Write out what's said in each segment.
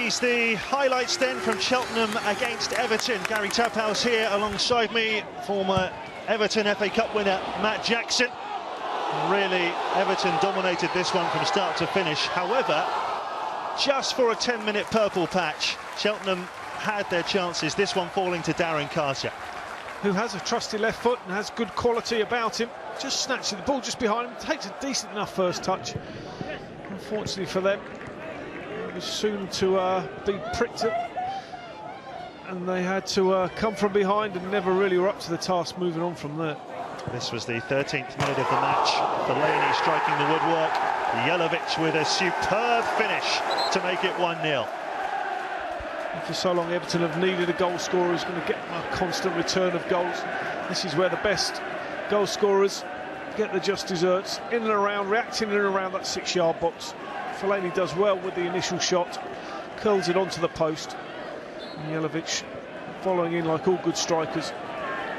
These the highlights then from Cheltenham against Everton. Gary Taphouse here alongside me, former Everton FA Cup winner Matt Jackson. Really, Everton dominated this one from start to finish. However, just for a 10-minute purple patch, Cheltenham had their chances, this one falling to Darren Carter, who has a trusty left foot and has good quality about him. Just snatching the ball just behind him, takes a decent enough first touch. Unfortunately for them, it was soon to be pricked up, and they had to come from behind and never really were up to the task moving on from there. This was the 13th minute of the match. Fellaini striking the woodwork. Jelovic with a superb finish to make it 1-0. For so long, Everton have needed a goal scorer who's going to get a constant return of goals. This is where the best goal scorers get the just desserts, in and around, reacting in and around that 6-yard box. Fellaini does well with the initial shot, curls it onto the post, and Jelovic, following in like all good strikers,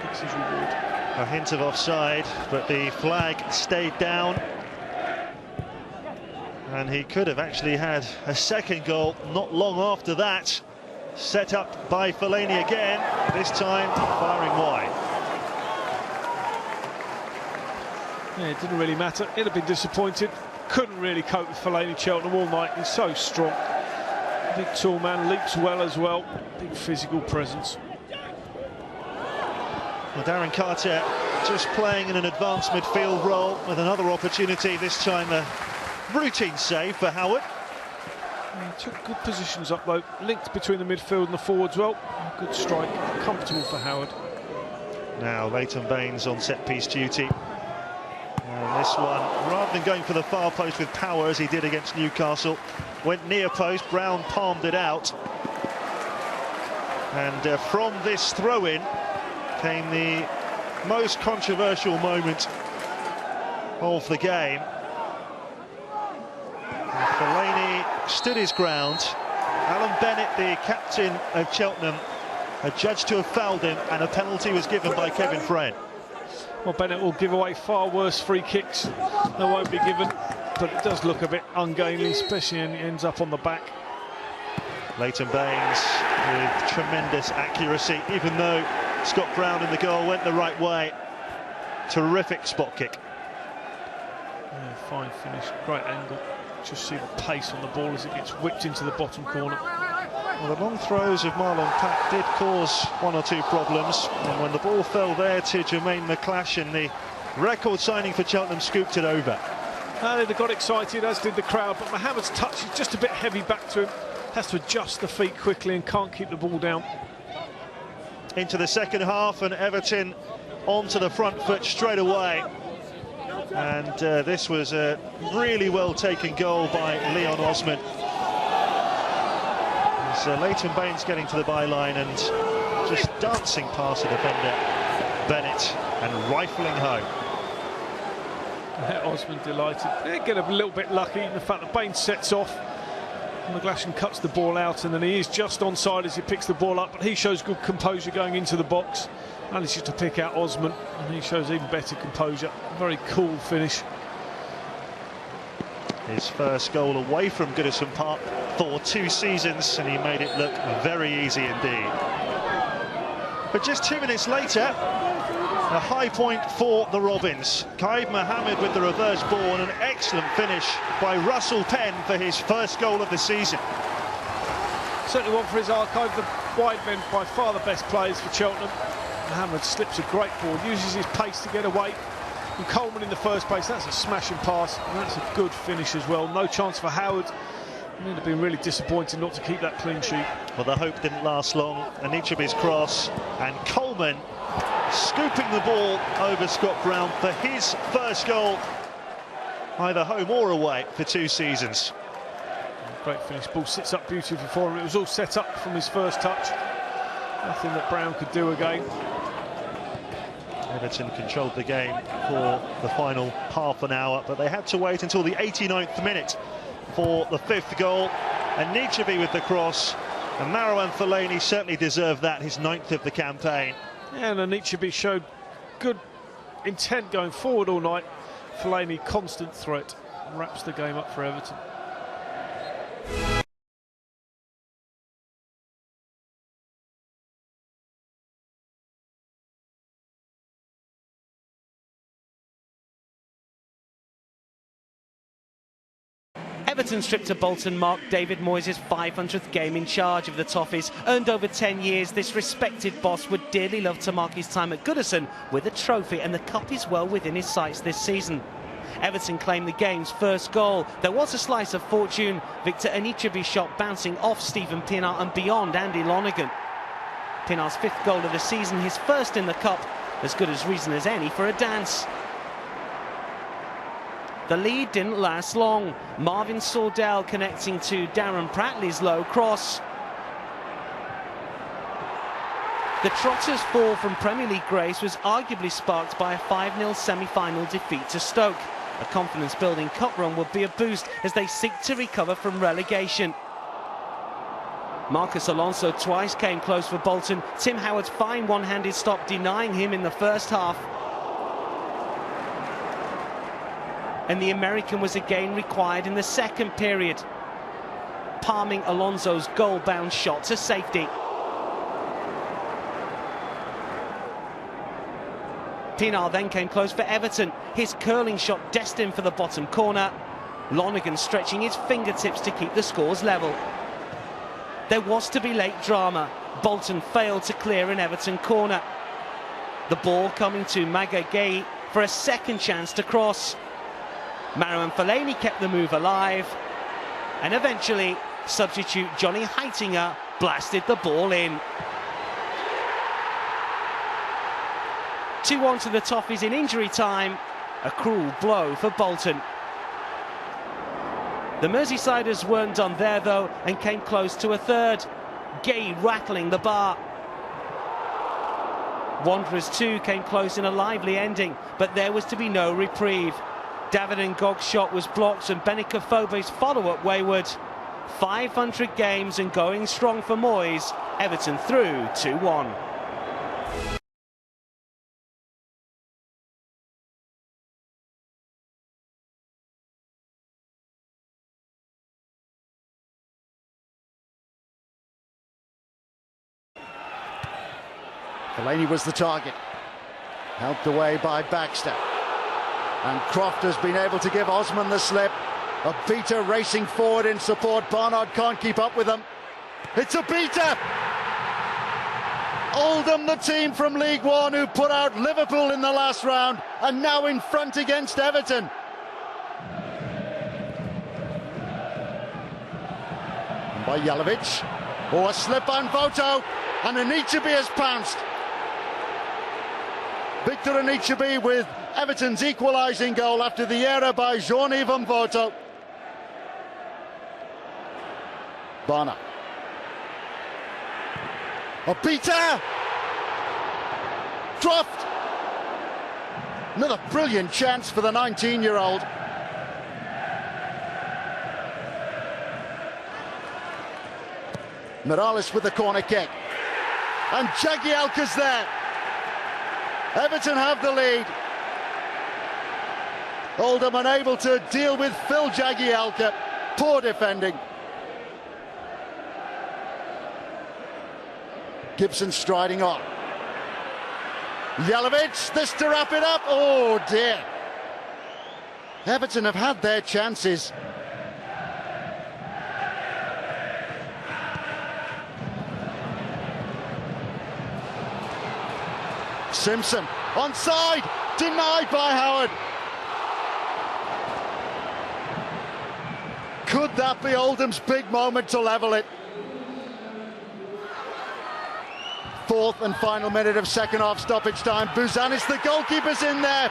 gets his reward. A hint of offside, but the flag stayed down, and he could have actually had a second goal not long after that. Set up by Fellaini again, this time firing wide. Yeah, it didn't really matter. He'd have been disappointed. Couldn't really cope with Fellaini Cheltenham all night. He's so strong. Big tall man, leaps well as well. Big physical presence. Well, Darren Carter just playing in an advanced midfield role with another opportunity, this time a routine save for Howard. He took good positions up though, linked between the midfield and the forwards well. Good strike, comfortable for Howard. Now Leighton Baines on set-piece duty. And this one, rather than going for the far post with power as he did against Newcastle, went near post, Brown palmed it out. And from this throw-in came the most controversial moment of the game. Fellaini stood his ground. Alan Bennett, the captain of Cheltenham, had judged to have fouled him, and a penalty was given by Kevin Friend. Well, Bennett will give away far worse free kicks. They won't be given, but it does look a bit ungainly, especially when he ends up on the back. Leighton Baines with tremendous accuracy, even though Scott Brown in the goal went the right way. Terrific spot kick. Yeah, fine finish, great angle. Just see the pace on the ball as it gets whipped into the bottom corner. Well, the long throws of Marlon Pack did cause one or two problems, and when the ball fell there to Jermaine McClashin, the record signing for Cheltenham scooped it over. They got excited, as did the crowd, but Mohamed's touch is just a bit heavy back to him. Has to adjust the feet quickly and can't keep the ball down. Into the second half, and Everton onto the front foot straight away. And this was a really well taken goal by Leon Osman. Leighton Baines getting to the byline and just dancing past the defender Bennett and rifling home. Osman delighted. They get a little bit lucky in the fact that Baines sets off. McClashin cuts the ball out, and then he is just onside as he picks the ball up, but he shows good composure going into the box. Manages to pick out Osman, and he shows even better composure. Very cool finish. His first goal away from Goodison Park for 2 seasons, and he made it look very easy indeed. But just 2 minutes later, a high point for the Robins. Kaib Mohamed with the reverse ball, and an excellent finish by Russell Penn for his first goal of the season. Certainly one for his archive. The wide men by far the best players for Cheltenham. Mohamed slips a great ball, uses his pace to get away. And Coleman in the first place, that's a smashing pass, and that's a good finish as well. No chance for Howard. It would have been really disappointing not to keep that clean sheet. Well, the hope didn't last long. Anichebe's cross, and Coleman scooping the ball over Scott Brown for his first goal, either home or away, for 2 seasons. Great finish, ball sits up beautifully for him. It was all set up from his first touch. Nothing that Brown could do again. Everton controlled the game for the final half an hour, but they had to wait until the 89th minute for the 5th goal. Anichebe with the cross, and Marouane Fellaini certainly deserved that, his 9th of the campaign. Yeah, and Anichebe showed good intent going forward all night. Fellaini, constant threat, wraps the game up for Everton. Everton's trip to Bolton marked David Moyes' 500th game in charge of the Toffees. Earned over 10 years, this respected boss would dearly love to mark his time at Goodison with a trophy, and the cup is well within his sights this season. Everton claimed the game's first goal. There was a slice of fortune. Victor Anichebe's shot bouncing off Stephen Pienaar and beyond Andy Lonergan. Pienaar's 5th goal of the season, his first in the cup, as good as reason as any for a dance. The lead didn't last long. Marvin Sordell connecting to Darren Pratley's low cross. The Trotters' fall from Premier League grace was arguably sparked by a 5-0 semi-final defeat to Stoke. A confidence-building cup run would be a boost as they seek to recover from relegation. Marcus Alonso twice came close for Bolton. Tim Howard's fine one-handed stop denying him in the first half. And the American was again required in the second period, palming Alonso's goal-bound shot to safety. Pienaar then came close for Everton, his curling shot destined for the bottom corner. Lonergan stretching his fingertips to keep the scores level. There was to be late drama. Bolton failed to clear an Everton corner. The ball coming to Magagay for a second chance to cross. Marouane Fellaini kept the move alive, and eventually substitute Johnny Heitinger blasted the ball in. 2-1 to the Toffees in injury time, a cruel blow for Bolton. The Merseysiders weren't done there though and came close to a third. Gay rattling the bar. Wanderers too came close in a lively ending, but there was to be no reprieve. David Ngog's shot was blocked and Benica Fobe's follow-up wayward. 500 games and going strong for Moyes. Everton through 2-1. Fellaini was the target, helped away by Baxter. And Croft has been able to give Osman the slip. A beater racing forward in support. Barnard can't keep up with them. It's a beater! Oldham, the team from League One who put out Liverpool in the last round, and now in front against Everton. And by Jelavic. Oh, a slip on Voto, and Anichebe has pounced. Victor Anichebe with Everton's equalising goal after the error by Jean-Yves Mvoto. Barna. A beater! Croft! Another brilliant chance for the 19-year-old. Morales with the corner kick. And Jagielka's there. Everton have the lead. Oldham unable to deal with Phil Jagielka. Poor defending. Gibson striding on. Jelavic, this to wrap it up. Oh dear. Everton have had their chances. Simpson onside, denied by Howard. Could that be Oldham's big moment to level it? Fourth and final minute of second half stoppage time. Bouzanis, the goalkeeper's in there.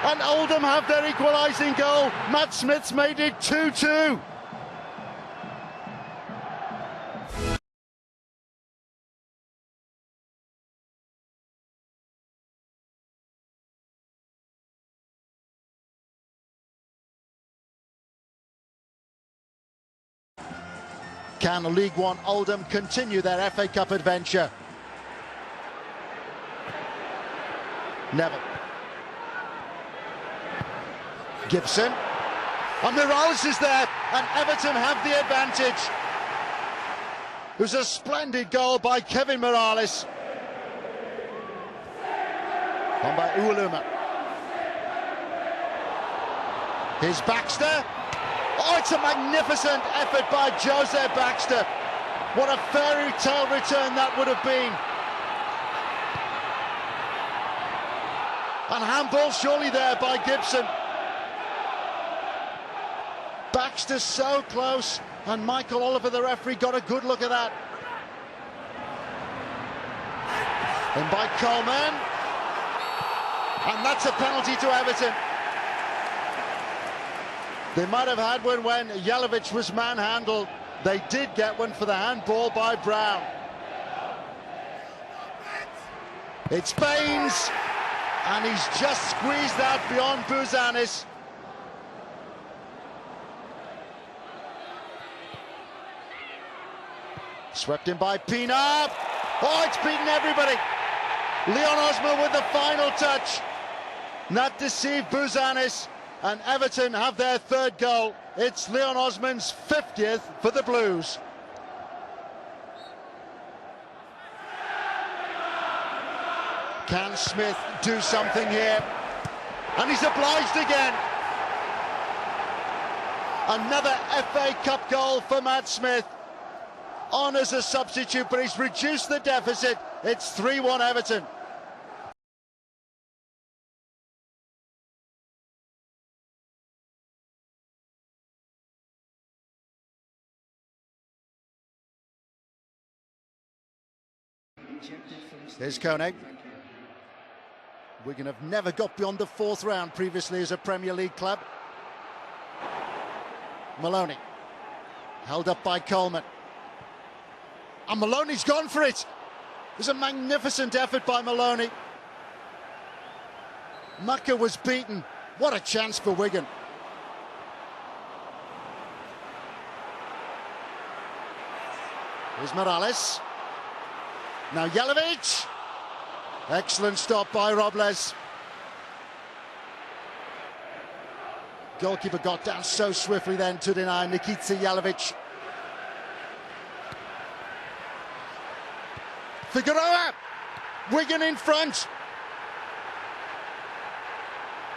And Oldham have their equalising goal. Matt Smith's made it 2-2. Can League One Oldham continue their FA Cup adventure? Neville. Gibson. And Morales is there, and Everton have the advantage. It was a splendid goal by Kevin Morales. On by Uwaluma. Here's Baxter. Oh, it's a magnificent effort by Jose Baxter. What a fairy tale return that would have been. And handball surely there by Gibson. Baxter so close, and Michael Oliver, the referee, got a good look at that. In by Coleman. And that's a penalty to Everton. They might have had one when Jelavic was manhandled. They did get one for the handball by Brown. It's Baines, and he's just squeezed out beyond Bouzanis. Swept in by Pina. Oh, it's beaten everybody. Leon Osman with the final touch. That deceived Bouzanis, and Everton have their third goal. It's Leon Osman's 50th for the Blues. Can Smith do something here? And he's obliged again. Another FA Cup goal for Matt Smith. On as a substitute, but he's reduced the deficit. It's 3-1 Everton. Here's Koenig. Wigan have never got beyond the fourth round previously as a Premier League club. Maloney, held up by Coleman. And Maloney's gone for it. There's a magnificent effort by Maloney. Mucker was beaten. What a chance for Wigan. Here's Morales. Now Jelavic. Excellent stop by Robles. Goalkeeper got down so swiftly then to deny Nikita Jelavic. Figueroa. Wigan in front.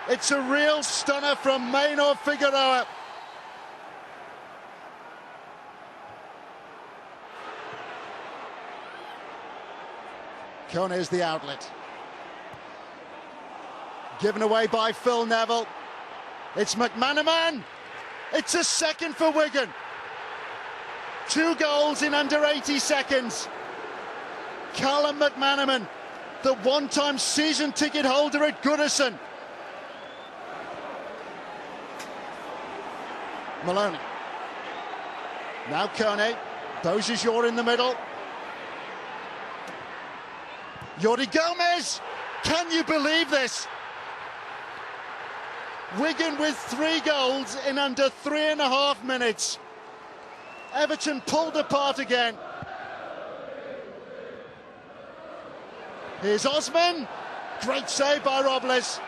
It's a real stunner from Maynor Figueroa. Kone is the outlet. Given away by Phil Neville. It's McManaman. It's a second for Wigan. 2 goals in under 80 seconds. Callum McManaman, the one-time season ticket holder at Goodison. Maloney. Now Kone. Beaujejour in the middle. Jordi Gomez. Can you believe this? Wigan with 3 goals in under 3.5 minutes. Everton pulled apart again. Here's Osman. Great save by Robles.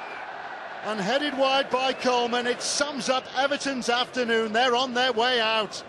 And headed wide by Coleman. It sums up Everton's afternoon. They're on their way out.